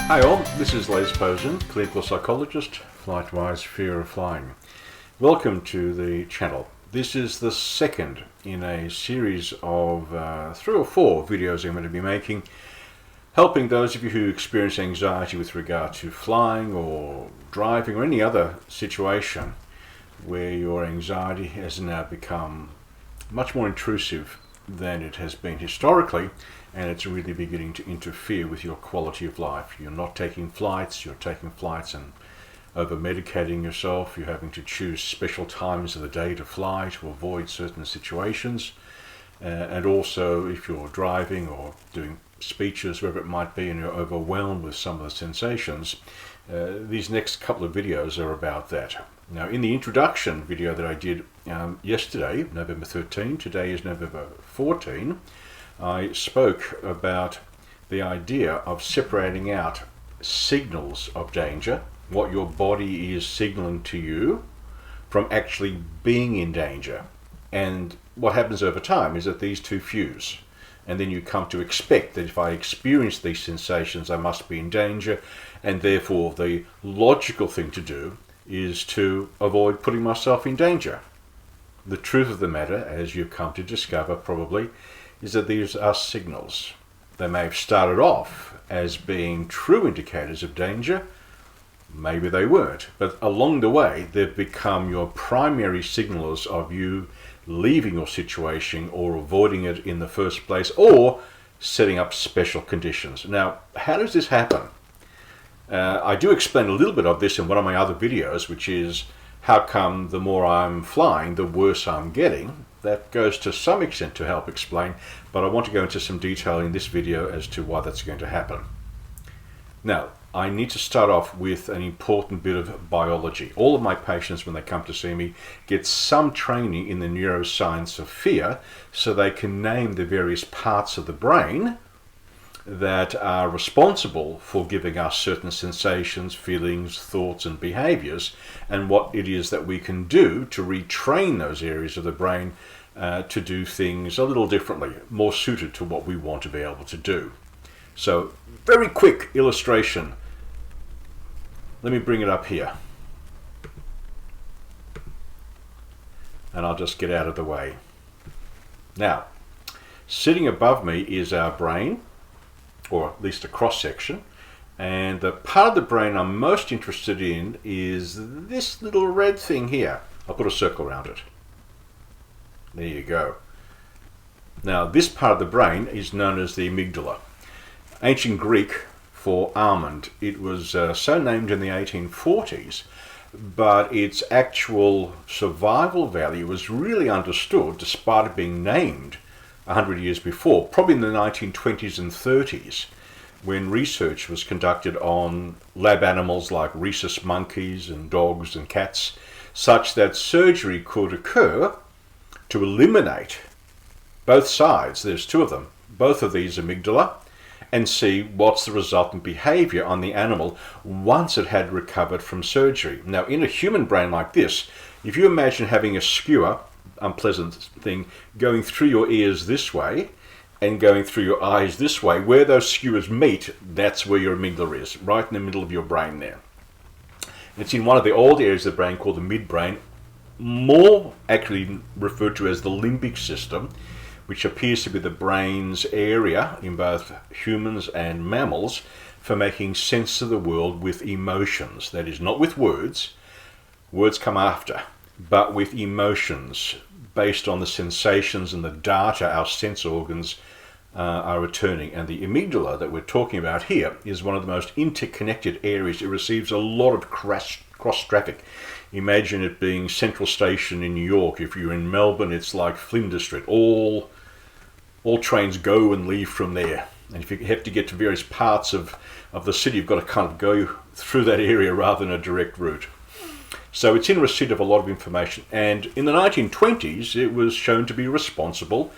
Hi all, this is Les Posen, clinical psychologist, FlightWise Fear of Flying. Welcome to the channel. This is the second in a series of 3 or 4 videos I'm going to be making, helping those of you who experience anxiety with regard to flying or driving or any other situation where your anxiety has now become much more intrusive than it has been historically, and it's really beginning to interfere with your quality of life. You're not taking flights, you're taking flights and over-medicating yourself. You're having to choose special times of the day to fly to avoid certain situations. And also, if you're driving or doing speeches, wherever it might be, and you're overwhelmed with some of the sensations, these next couple of videos are about that. Now, in the introduction video that I did yesterday, November 13, today is November 14, I spoke about the idea of separating out signals of danger, what your body is signaling to you, from actually being in danger. And what happens over time is that these two fuse. And then you come to expect that if I experience these sensations, I must be in danger. And therefore, the logical thing to do is to avoid putting myself in danger. The truth of the matter, as you've come to discover probably, is that these are signals. They may have started off as being true indicators of danger, maybe they weren't, but along the way they've become your primary signals of you leaving your situation or avoiding it in the first place, or setting up special conditions. Now, how does this happen? I do explain a little bit of this in one of my other videos, which is how come the more I'm flying, the worse I'm getting. That goes to some extent to help explain, but I want to go into some detail in this video as to why that's going to happen. Now, I need to start off with an important bit of biology. All of my patients, when they come to see me, get some training in the neuroscience of fear so they can name the various parts of the brain that are responsible for giving us certain sensations, feelings, thoughts, and behaviors, and what it is that we can do to retrain those areas of the brain to do things a little differently, more suited to what we want to be able to do. So, very quick illustration. Let me bring it up here. And I'll just get out of the way. Now, sitting above me is our brain, or at least a cross-section, and the part of the brain I'm most interested in is this little red thing here. I'll put a circle around it. There you go. Now, this part of the brain is known as the amygdala. Ancient Greek for almond. It was so named in the 1840s, but its actual survival value was really understood despite it being named 100 years before, probably in the 1920s and 30s, when research was conducted on lab animals like rhesus monkeys and dogs and cats, such that surgery could occur to eliminate both sides, there's 2 of them, both of these amygdala, and see what's the resultant behavior on the animal once it had recovered from surgery. Now, in a human brain like this, if you imagine having a skewer, unpleasant thing, going through your ears this way and going through your eyes this way, where those skewers meet, that's where your amygdala is, right in the middle of your brain there. It's in one of the old areas of the brain called the midbrain, more accurately referred to as the limbic system, which appears to be the brain's area in both humans and mammals for making sense of the world with emotions. That is, not with words. Words come after, but with emotions based on the sensations and the data our sense organs are returning. And the amygdala that we're talking about here is one of the most interconnected areas. It receives a lot of cross traffic. Imagine it being Central Station in New York. If you're in Melbourne, it's like Flinders Street. All trains go and leave from there. And if you have to get to various parts of the city, you've got to kind of go through that area rather than a direct route. So it's in receipt of a lot of information. And in the 1920s, it was shown to be responsible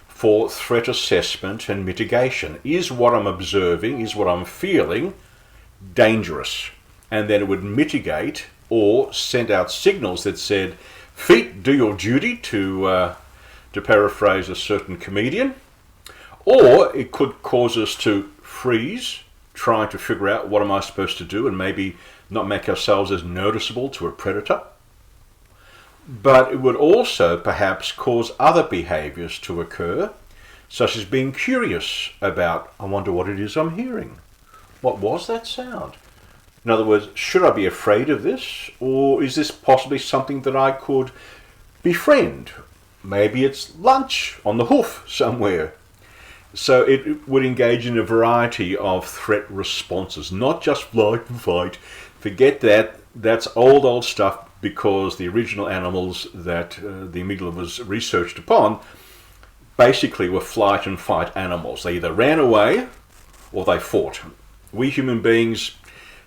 for threat assessment and mitigation. Is what I'm observing, is what I'm feeling dangerous? And then it would mitigate or send out signals that said, feet, do your duty, to paraphrase a certain comedian. Or it could cause us to freeze, trying to figure out what am I supposed to do and maybe not make ourselves as noticeable to a predator. But it would also perhaps cause other behaviors to occur, such as being curious about, I wonder what it is I'm hearing. What was that sound? In other words, should I be afraid of this? Or is this possibly something that I could befriend? Maybe it's lunch on the hoof somewhere. So it would engage in a variety of threat responses, not just flight and fight. Forget that. That's old stuff, because the original animals that the amygdala was researched upon basically were flight and fight animals. They either ran away or they fought. We human beings,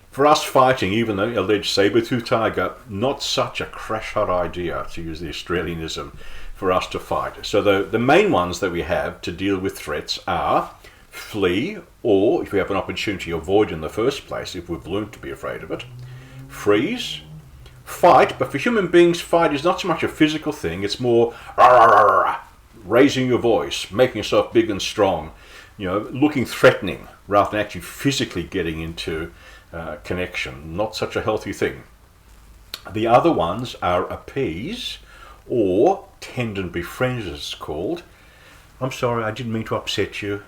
for us fighting, even the alleged saber-toothed tiger, not such a crash-hot idea, to use the Australianism, for us to fight. So the main ones that we have to deal with threats are flee, or if we have an opportunity, avoid in the first place, if we've learned to be afraid of it. Freeze, fight, but for human beings, fight is not so much a physical thing, it's more rah, rah, rah, rah, raising your voice, making yourself big and strong, looking threatening, rather than actually physically getting into connection. Not such a healthy thing. The other ones are appease, or tend and befriend, as it's called. I'm sorry, I didn't mean to upset you.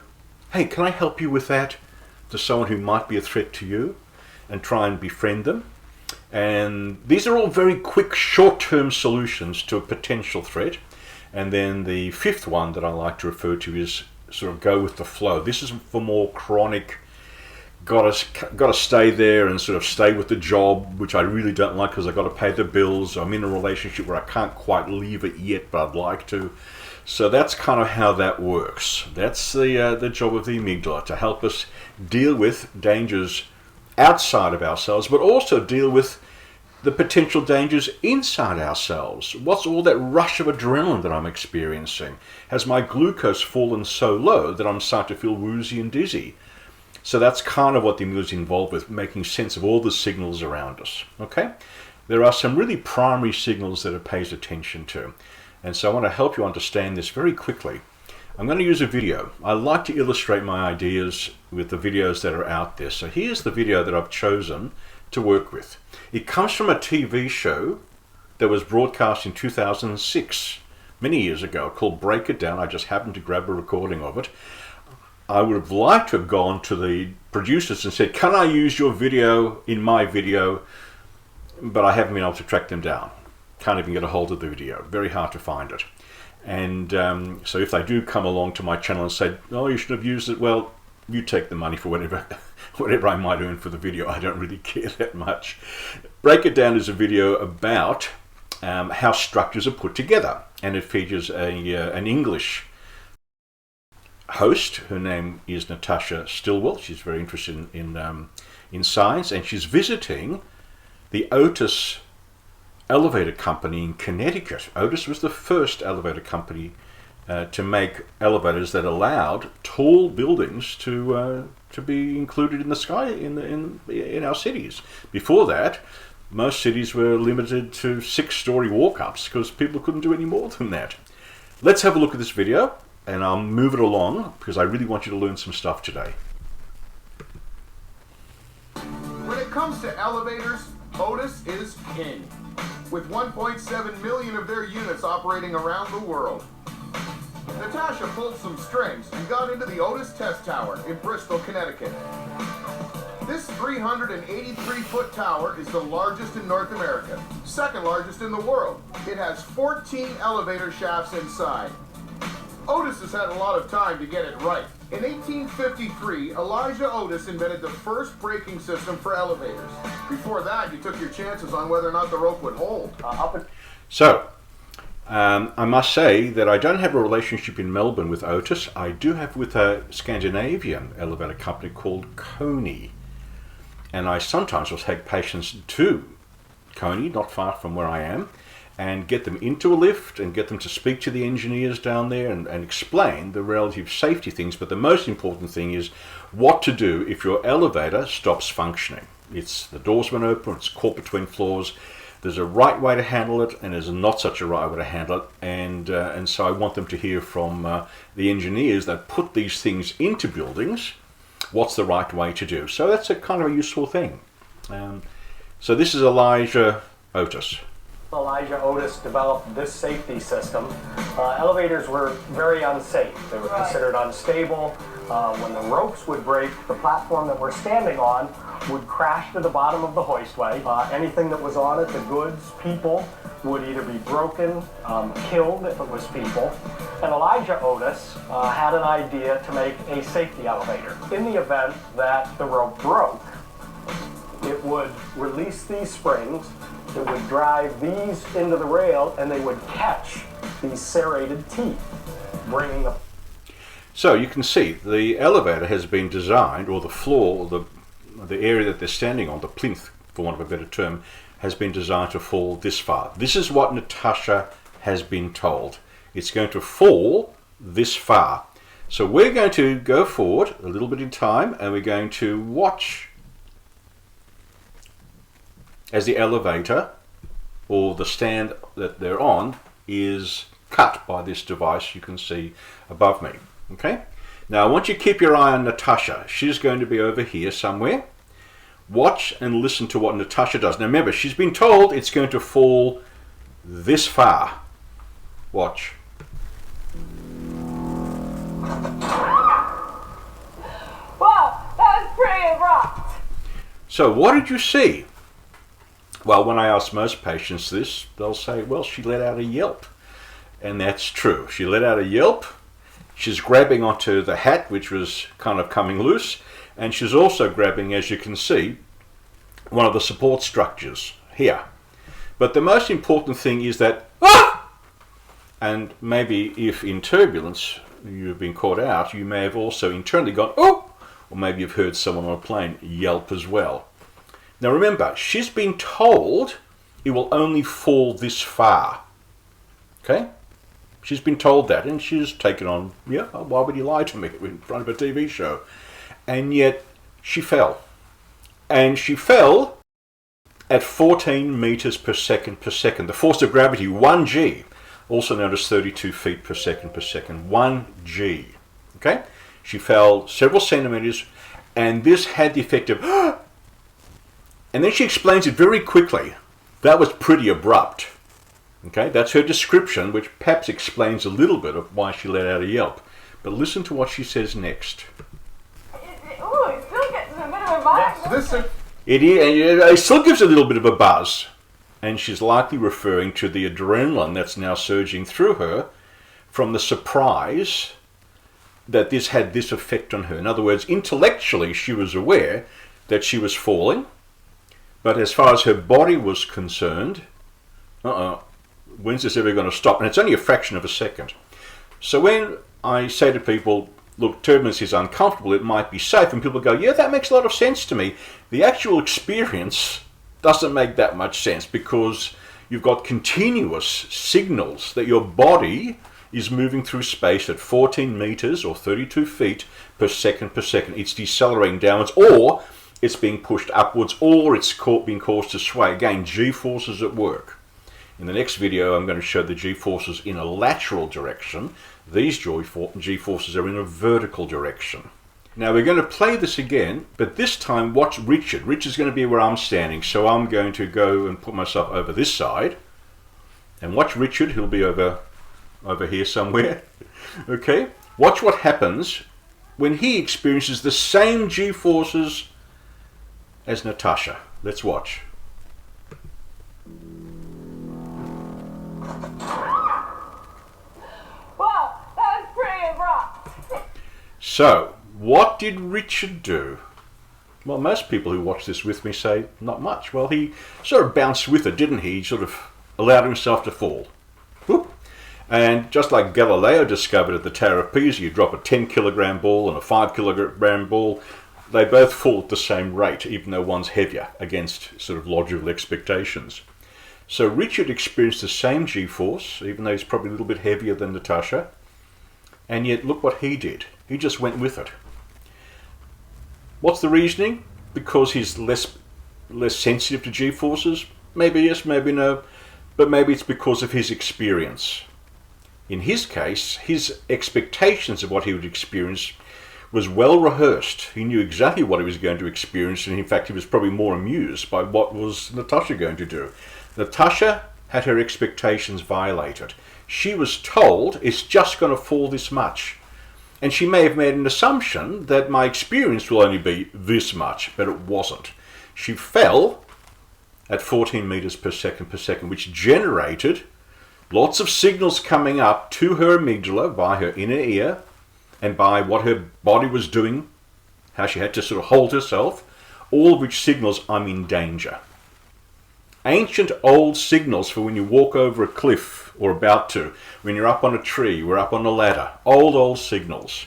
Hey, can I help you with that? To someone who might be a threat to you, and try and befriend them. And these are all very quick, short-term solutions to a potential threat. And then the fifth one that I like to refer to is sort of go with the flow. This is for more chronic, got to stay there and sort of stay with the job, which I really don't like because I've got to pay the bills. I'm in a relationship where I can't quite leave it yet, but I'd like to. So that's kind of how that works. That's the job of the amygdala, to help us deal with dangers outside of ourselves, but also deal with the potential dangers inside ourselves. What's all that rush of adrenaline that I'm experiencing? Has my glucose fallen so low that I'm starting to feel woozy and dizzy? So that's kind of what the amygdala is involved with, making sense of all the signals around us. Okay? There are some really primary signals that it pays attention to. And so I want to help you understand this very quickly. I'm going to use a video. I like to illustrate my ideas with the videos that are out there. So here's the video that I've chosen to work with. It comes from a TV show that was broadcast in 2006, many years ago, called Break It Down. I just happened to grab a recording of it. I would have liked to have gone to the producers and said, can I use your video in my video? But I haven't been able to track them down. Can't even get a hold of the video. Very hard to find it. And so if they do come along to my channel and say, oh, you should have used it, well, you take the money for whatever I might earn for the video. I don't really care that much. Break It Down is a video about how structures are put together. And it features an English host. Her name is Natasha Stillwell. She's very interested in science, and she's visiting the Otis elevator company in Connecticut. Otis was the first elevator company to make elevators that allowed tall buildings to be included in the sky in our cities. Before that, most cities were limited to 6-story walk-ups because people couldn't do any more than that. Let's have a look at this video, and I'll move it along because I really want you to learn some stuff today. When it comes to elevators, Otis is king, with 1.7 million of their units operating around the world. Natasha pulled some strings and got into the Otis Test Tower in Bristol, Connecticut. This 383-foot tower is the largest in North America, second largest in the world. It has 14 elevator shafts inside. Otis has had a lot of time to get it right. In 1853, Elijah Otis invented the first braking system for elevators. Before that, you took your chances on whether or not the rope would hold. So, I must say that I don't have a relationship in Melbourne with Otis. I do have with a Scandinavian elevator company called Coney. And I sometimes will take patients to Coney, not far from where I am, and get them into a lift and get them to speak to the engineers down there and explain the relative safety things. But the most important thing is what to do if your elevator stops functioning. It's the doors won't open, it's caught between floors. There's a right way to handle it, and there's not such a right way to handle it. And so I want them to hear from the engineers that put these things into buildings, what's the right way to do. So that's a kind of a useful thing. So this is Elijah Otis. Elijah Otis developed this safety system. Elevators were very unsafe. They were considered unstable. When the ropes would break, the platform that we're standing on would crash to the bottom of the hoistway. Anything that was on it, the goods, people, would either be broken, killed if it was people. And Elijah Otis had an idea to make a safety elevator. In the event that the rope broke, it would release these springs, it would drive these into the rail, and they would catch these serrated teeth, bringing the... So you can see the elevator has been designed, or the floor, or the area that they're standing on, the plinth, for want of a better term, has been designed to fall this far. This is what Natasha has been told. It's going to fall this far. So we're going to go forward a little bit in time, and we're going to watch as the elevator, or the stand that they're on, is cut by this device you can see above me. Okay? Now I want you to keep your eye on Natasha. She's going to be over here somewhere. Watch and listen to what Natasha does. Now remember, she's been told it's going to fall this far. Watch. Wow, that was pretty abrupt. So what did you see? Well, when I ask most patients this, they'll say, well, she let out a yelp. And that's true. She let out a yelp. She's grabbing onto the hat, which was kind of coming loose. And she's also grabbing, as you can see, one of the support structures here. But the most important thing is that, ah! And maybe if in turbulence you've been caught out, you may have also internally gone, oh! Or maybe you've heard someone on a plane yelp as well. Now remember, she's been told it will only fall this far. Okay? She's been told that, and she's taken on, yeah, why would you lie to me in front of a TV show? And yet she fell. And she fell at 14 meters per second per second. The force of gravity, 1G, also known as 32 feet per second, 1G. Okay? She fell several centimeters, and this had the effect of, and then she explains it very quickly. That was pretty abrupt. Okay, that's her description, which perhaps explains a little bit of why she let out a yelp. But listen to what she says next. It still gets a bit of a buzz. It still gives a little bit of a buzz. And she's likely referring to the adrenaline that's now surging through her from the surprise that this had this effect on her. In other words, intellectually she was aware that she was falling. But as far as her body was concerned, when's this ever going to stop? And it's only a fraction of a second. So when I say to people, look, turbulence is uncomfortable, it might be safe, and people go, yeah, that makes a lot of sense to me. The actual experience doesn't make that much sense, because you've got continuous signals that your body is moving through space at 14 meters or 32 feet per second. It's decelerating downwards, or it's being pushed upwards, or it's being caused to sway. Again, G-forces at work. In the next video, I'm going to show the G-forces in a lateral direction. These G-forces are in a vertical direction. Now we're going to play this again, but this time watch Richard. Richard's going to be where I'm standing, so I'm going to go and put myself over this side. And watch Richard, he'll be over here somewhere. Okay? Watch what happens when he experiences the same G-forces as Natasha. Let's watch. Wow, that was pretty abrupt. So, what did Richard do? Well, most people who watch this with me say, not much. Well, he sort of bounced with it, didn't he? He sort of allowed himself to fall. Whoop. And just like Galileo discovered at the Tower of Pisa, you drop a 10-kilogram ball and a 5-kilogram ball, they both fall at the same rate, even though one's heavier, against sort of logical expectations. So Richard experienced the same G-force, even though he's probably a little bit heavier than Natasha, and yet look what he did. He just went with it. What's the reasoning? Because he's less sensitive to G-forces? Maybe yes, maybe no, but maybe it's because of his experience. In his case, his expectations of what he would experience was well rehearsed. He knew exactly what he was going to experience, and in fact he was probably more amused by what was Natasha going to do. Natasha had her expectations violated. She was told it's just going to fall this much. And she may have made an assumption that my experience will only be this much, but it wasn't. She fell at 14 meters per second, which generated lots of signals coming up to her amygdala by her inner ear and by what her body was doing, how she had to sort of hold herself, all of which signals I'm in danger. Ancient old signals for when you walk over a cliff or about to, when you're up on a tree, we're up on a ladder, old signals.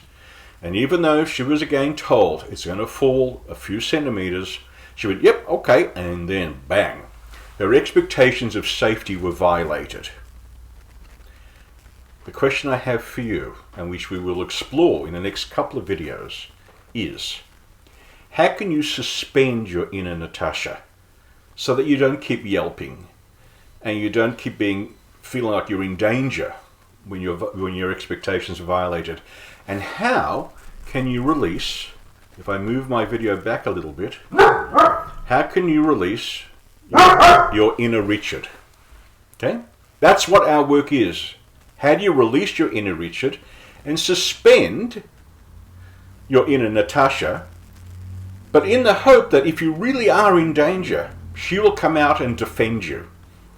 And even though she was again told it's going to fall a few centimeters, she went, yep, okay, and then bang. Her expectations of safety were violated. The question I have for you, and which we will explore in the next couple of videos, is how can you suspend your inner Natasha so that you don't keep yelping and you don't keep feeling like you're in danger when your expectations are violated? And how can you release, if I move my video back a little bit, how can you release your inner Richard? Okay? That's what our work is. How do you release your inner Richard and suspend your inner Natasha, but in the hope that if you really are in danger, she will come out and defend you,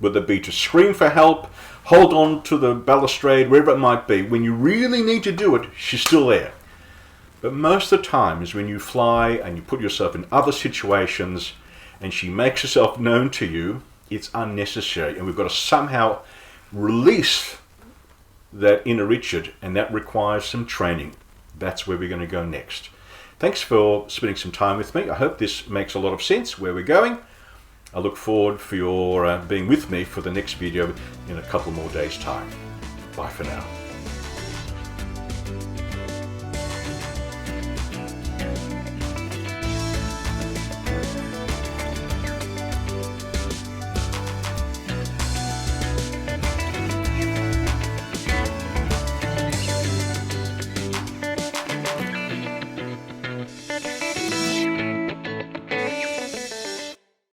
whether it be to scream for help, hold on to the balustrade, wherever it might be. When you really need to do it, she's still there. But most of the time is when you fly and you put yourself in other situations and she makes herself known to you, it's unnecessary. And we've got to somehow release that inner Richard, and that requires some training. That's where we're going to go next. Thanks for spending some time with me. I hope this makes a lot of sense where we're going. I look forward for your being with me for the next video in a couple more days' time. Bye for now.